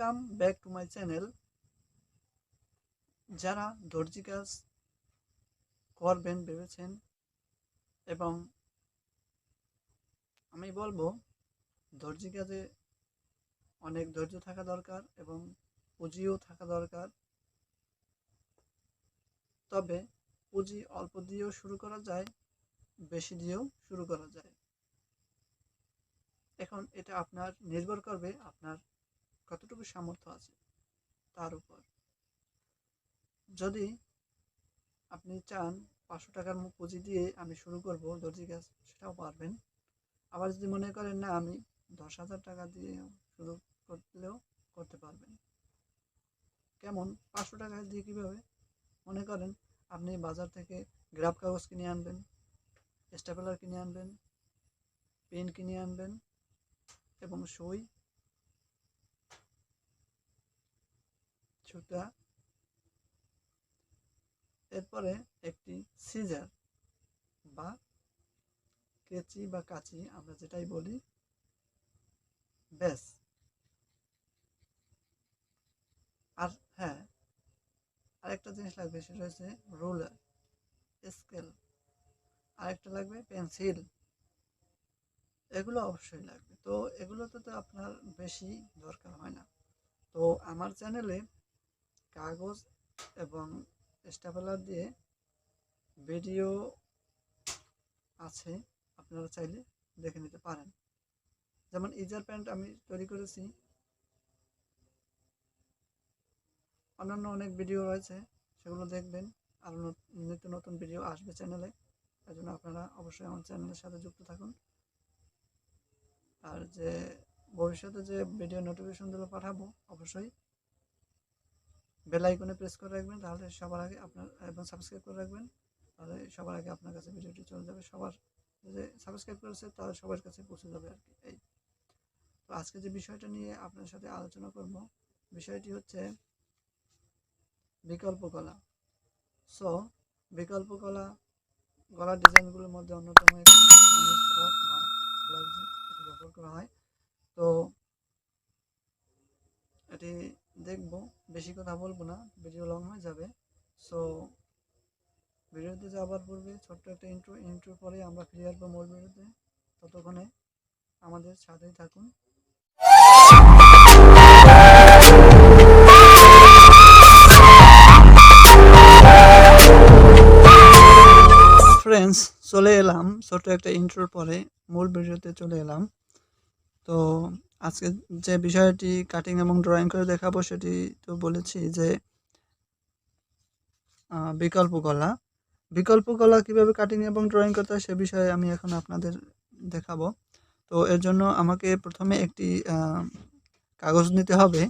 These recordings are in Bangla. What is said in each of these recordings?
Welcome back to my channel. যারা দর্জি কাজ করবেন ভেবেছেন এবং আমি বলবো দর্জি কাজে অনেক ধৈর্য থাকা দরকার এবং পুঁজিও থাকা দরকার। তবে পুঁজি অল্প দিয়েও শুরু করা যায়, বেশি দিয়েও শুরু করা যায়। এখন এটা আপনার নির্ভর করবে আপনার কতটুকু সামর্থ্য আছে তার উপর। যদি আপনি চান 500 টাকার পুঁজি দিয়ে আমি শুরু করব দর্জি কাজ, সেটাও পারবেন। আবার যদি মনে করেন না আমি 10,000 টাকা দিয়ে শুরু করলেও করতে পারবেন। কেমন 500 টাকা দিয়ে কীভাবে? মনে করেন আপনি বাজার থেকে গ্রাফ কাগজ কিনে আনবেন, স্টেপলার কিনে আনবেন, পেন কিনে আনবেন এবং সুই, সুতা, এরপরে একটি সিজার বা কেচি বা কাঁচি আমরা যেটাই বলি, ব্যাস। আর হ্যাঁ, আরেকটা জিনিস লাগবে, সেটা হচ্ছে রুলার, স্কেল, আরেকটা লাগবে পেন্সিল। এগুলো অবশ্যই লাগবে। তো এগুলোতে তো আপনার বেশি দরকার হয় না। তো আমার চ্যানেলে কাগজ এবং স্টেপলার দিয়ে ভিডিও আছে, আপনারা চাইলে দেখে নিতে পারেন। যেমন ইজার প্যান্ট আমি তৈরি করেছি, অন্যান্য অনেক ভিডিও রয়েছে, সেগুলো দেখবেন। আর নিত্য নতুন ভিডিও আসবে চ্যানেলে, তাই জন্য আপনারা অবশ্যই আমার চ্যানেলের সাথে যুক্ত থাকুন। আর যে ভবিষ্যতে যে ভিডিও নোটিফিকেশনগুলো পাঠাবো, অবশ্যই বেল আইকনে প্রেস করে রাখবেন, তাহলে সবার আগে আপনার, এবং সাবস্ক্রাইব করে রাখবেন, তাহলে সবার আগে আপনার কাছে ভিডিওটি চলে যাবে। সবার যে সাবস্ক্রাইব করেছে তাহলে সবার কাছে পৌঁছে যাবে আর কি। এই তো আজকে যে বিষয়টা নিয়ে আপনার সাথে আলোচনা করব, বিষয়টি হচ্ছে বিকল্প গলা। সো বিকল্প গলার ডিজাইনগুলোর মধ্যে অন্যতম একটি কামিজ, ফ্রক বা ব্লাউজে এটি ব্যবহার করা হয়। তো এটি দেখব, বেশি কথা বলবো না, ভিডিও লং হয়ে যাবে। সো ভিডিওতে যাওয়ার পূর্বে ছোট্ট একটা ইন্ট্রো পরে আমরা ফিরে আসবো মূল ভিডিওতে। ততক্ষণে আমাদের সাথেই থাকুন। ফ্রেন্ডস, চলে এলাম ছোট্ট একটা ইন্ট্রোর পরে মূল ভিডিওতে চলে এলাম। তো আজকে যে বিষয়টি কাটিং এবং ড্রয়িং করে দেখাবো, সেটি তো বলেছি যে বিকল্প গলা কীভাবে কাটিং এবং ড্রয়িং করতে হয় সে বিষয়ে আমি এখন আপনাদের দেখাবো। তো এর জন্য আমাকে প্রথমে একটি কাগজ নিতে হবে।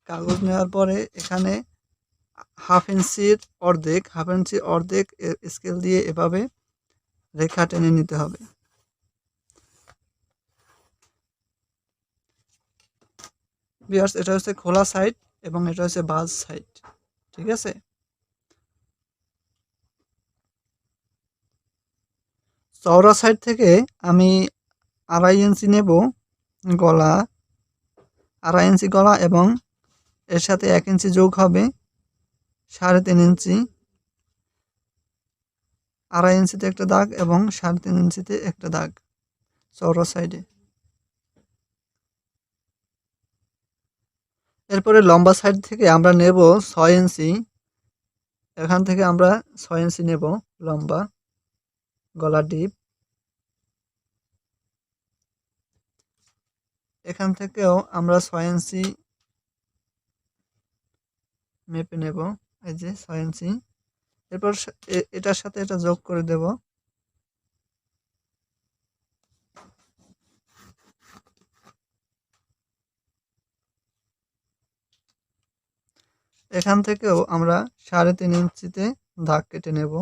কাগজ নেওয়ার পরে এখানে হাফ ইঞ্চির অর্ধেক স্কেল দিয়ে এভাবে রেখা টেনে নিতে হবে। ভিউয়ার্স, এটা হচ্ছে খোলা সাইড এবং এটা হচ্ছে বাজ সাইড, ঠিক আছে? চওড়া সাইড থেকে আমি 2.5 ইঞ্চি নেব গলা, 2.5 ইঞ্চি গলা, এবং এর সাথে 1 ইঞ্চি যোগ হবে 3.5 ইঞ্চি। 2.5 ইঞ্চিতে একটা দাগ এবং 3.5 ইঞ্চিতে একটা দাগ চওড়া সাইডে। এরপরে লম্বা সাইড থেকে আমরা নেব 6 ইঞ্চি। এখান থেকে আমরা 6 ইঞ্চি নেব লম্বা গলা ডিপ। এখান থেকেও আমরা 6 ইঞ্চি মেপে নেব, এই যে 6 ইঞ্চি। এরপর এটার সাথে এটা যোগ করে দেব। এখান থেকেও আমরা 3.5 ইঞ্চিতে দাগ কেটে নেব।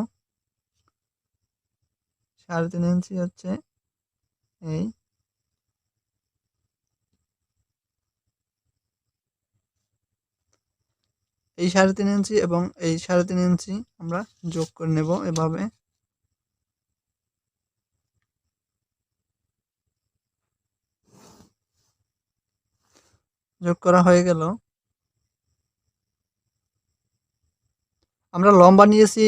3.5 ইঞ্চি হচ্ছে এই। এই 3.5 ইঞ্চি এবং এই 3.5 ইঞ্চি আমরা যোগ করে নেব এভাবে। যোগ করা হয়ে গেল। আমরা লম্বা নিয়েছি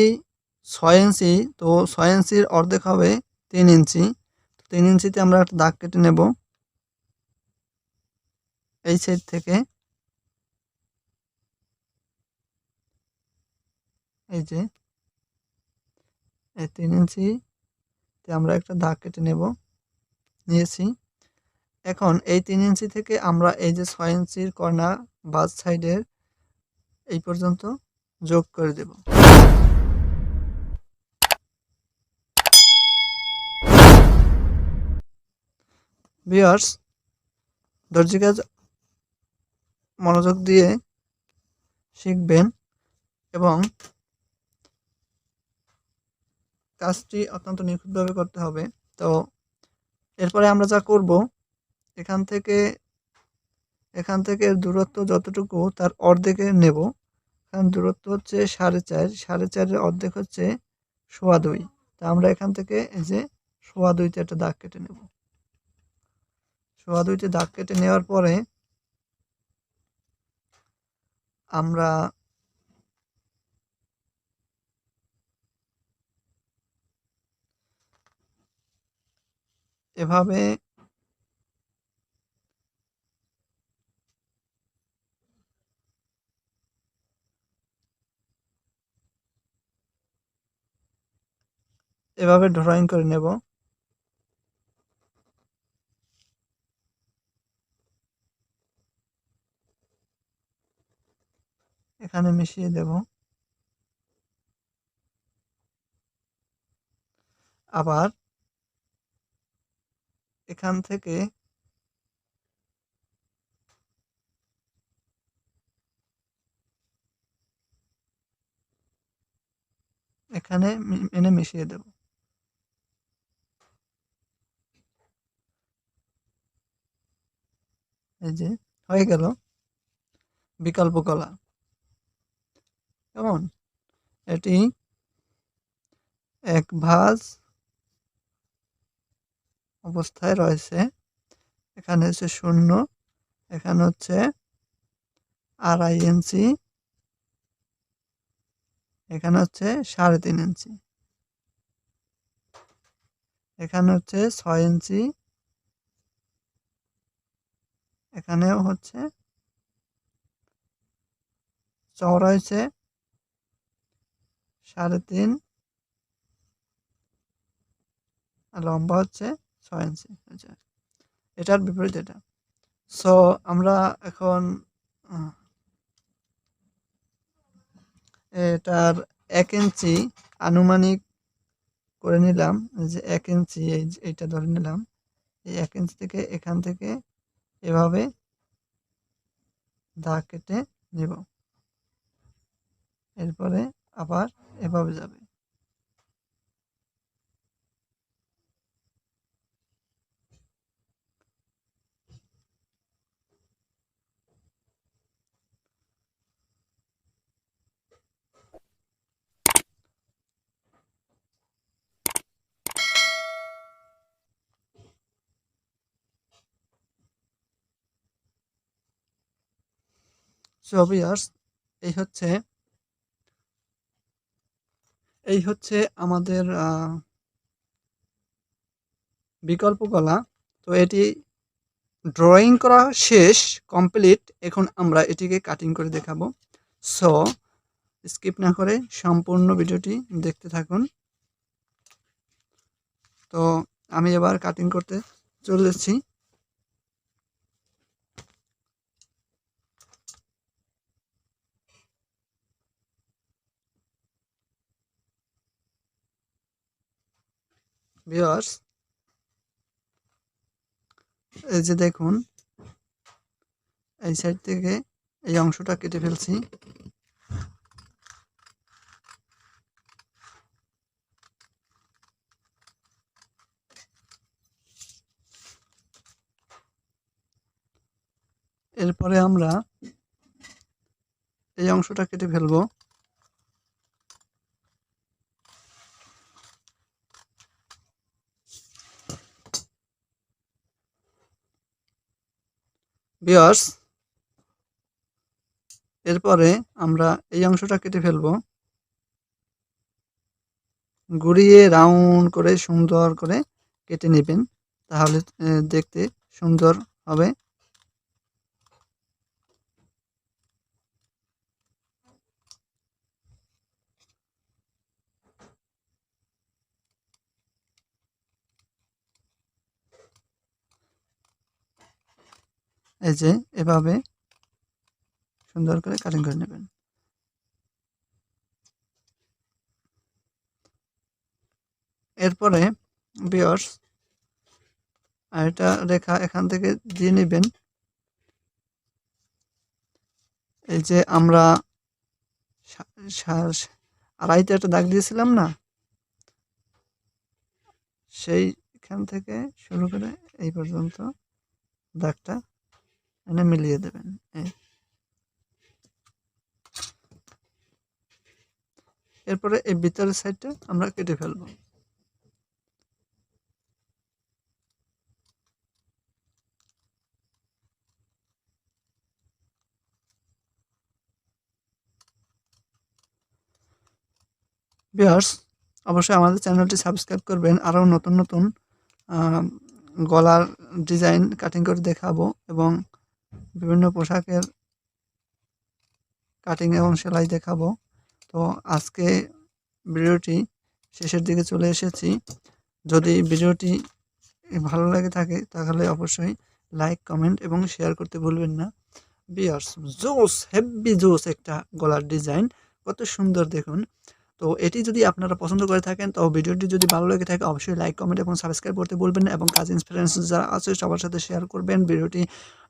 6 ইঞ্চি, তো 6 ইঞ্চির অর্ধেক হবে 3 ইঞ্চি। 3 ইঞ্চিতে আমরা একটা দাগ কেটে নেব এই সাইড থেকে। এই যে এই 3 ইঞ্চিতে আমরা একটা দাগ কেটে নিয়েছি। এখন এই 3 ইঞ্চি থেকে আমরা এই যে 6 ইঞ্চির কর্নার বাদ সাইডের এই পর্যন্ত যোগ করে দেব। ভিউয়ার্স, দর্জি কাজ মনোযোগ দিয়ে শিখবেন এবং কাজটি অত্যন্ত নিখুঁতভাবে করতে হবে। তো এরপরে আমরা যা করব, এখান থেকে দূরত্ব যতটুকু তার অর্ধেকে নেব। কারণ দূরত্ব হচ্ছে 4.5, 4.5-এর অর্ধেক হচ্ছে 2.25। তা আমরা এখান থেকে এই যে 2.25-তে একটা দাগ কেটে নেব। 2.25-তে দাগ কেটে নেওয়ার পরে আমরা এভাবে ড্রয়িং করে নেব। এখানে মিশিয়ে দেব। আবার এখান থেকে এখানে এনে মিশিয়ে দেব। এই যে হয়ে গেল বিকল্প কলা। কেমন? এটি এক ভাঁজ অবস্থায় রয়েছে। এখানে হচ্ছে 0, এখানে হচ্ছে 2.5 ইঞ্চি, এখানে হচ্ছে 3.5 ইঞ্চি, এখানে হচ্ছে 6 ইঞ্চি, এখানেও হচ্ছে চওড়া হয়েছে 3.5, আর লম্বা হচ্ছে 6 ইঞ্চি। এটার বিপরীত এটা। সো আমরা এখন এটার 1 ইঞ্চি আনুমানিক করে নিলাম। যে 1 ইঞ্চি এইটা ধরে নিলাম। এই 1 ইঞ্চি থেকে এখান থেকে এভাবে দাগ কেটে নেব। এরপরে আবার এভাবে যাবে। সো ভিউয়ার্স, এই হচ্ছে আমাদের বিকল্প কলা। তো এটি ড্রয়িং করা শেষ, কমপ্লিট। এখন আমরা এটিকে কাটিং করে দেখাবো। সো স্কিপ না করে সম্পূর্ণ ভিডিওটি দেখতে থাকুন। তো আমি এবার কাটিং করতে চলেছি। ভিউয়ার্স, এই যে দেখুন, এই সাইড থেকে এই অংশটা কেটে ফেলছি। এরপরে আমরা এই অংশটা কেটে ফেলবো। ভিউয়ার্স, এরপরে আমরা এই অংশটা কেটে ফেলবো। ঘুরিয়ে রাউন্ড করে সুন্দর করে কেটে নেবেন, তাহলে দেখতে সুন্দর হবে। এই যে এভাবে সুন্দর করে কাটিং করে নেবেন। এরপরে ভিউয়ার্স আরেকটা রেখা এখান থেকে দিয়ে নেবেন। এই যে আমরা আড়াইতে একটা দাগ দিয়েছিলাম না, সেইখান থেকে শুরু করে এই পর্যন্ত দাগটা এনে মিলিয়ে দেবেন। এরপরে এই ভিতরের সাইডটা আমরা কেটে ফেলবো। ভিউয়ার্স অবশ্যই আমাদের চ্যানেলটি সাবস্ক্রাইব করবেন। আরও নতুন নতুন গলার ডিজাইন কাটিং করে দেখাবো এবং বিভিন্ন পোশাকের কাটিং এবং সেলাই দেখাবো। তো আজকে ভিডিওটি শেষের দিকে চলে এসেছি। যদি ভিডিওটি ভালো লাগে থাকে তাহলে অবশ্যই লাইক, কমেন্ট এবং শেয়ার করতে ভুলবেন না। ভিউয়ার্স জোস, হেভি জোস একটা গলার ডিজাইন, কত সুন্দর দেখুন। তো এটি যদি আপনারা পছন্দ করে থাকেন, তো ভিডিওটি যদি ভালো লেগে থাকে অবশ্যই লাইক, কমেন্ট এবং সাবস্ক্রাইব করতে ভুলবেন না, এবং কাজিন ফ্রেন্ডস যারা আছে সবার সাথে শেয়ার করবেন। ভিডিওটি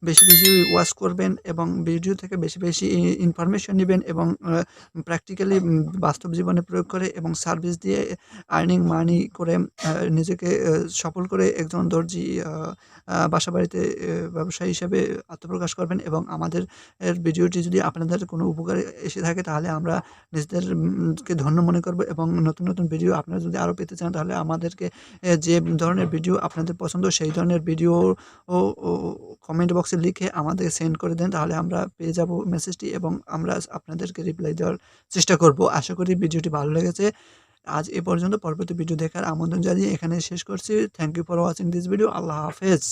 বেশি বেশি ওয়াচ করবেন এবং ভিডিও থেকে বেশি বেশি ইনফরমেশন নেবেন এবং প্র্যাকটিক্যালি বাস্তব জীবনে প্রয়োগ করে এবং সার্ভিস দিয়ে আর্নিং মানি করে নিজেকে সফল করে একজন দর্জি বাসা বাড়িতে ব্যবসায়ী হিসেবে আত্মপ্রকাশ করবেন। এবং আমাদের ভিডিওটি যদি আপনাদের কোনো উপকারে এসে থাকে তাহলে আমরা নিজেদেরকে ধন্য মনে করব। এবং নতুন নতুন ভিডিও আপনারা যদি আরও পেতে চান তাহলে আমাদেরকে যে ধরনের ভিডিও আপনাদের পছন্দ সেই ধরনের ভিডিও ও কমেন্ট বক্সে লিখে আমাদের সেন্ড করে দেন, তাহলে আমরা পেয়ে যাব মেসেজটি এবং আমরা আপনাদেরকে রিপ্লাই দেওয়ার চেষ্টা করব। আশা করি ভিডিওটি ভালো লেগেছে। আজ এ পর্যন্ত, পরবর্তী ভিডিও দেখার আমন্ত্রণ জানিয়ে এখানে শেষ করছি। Thank you for watching this video. আল্লাহ হাফেজ।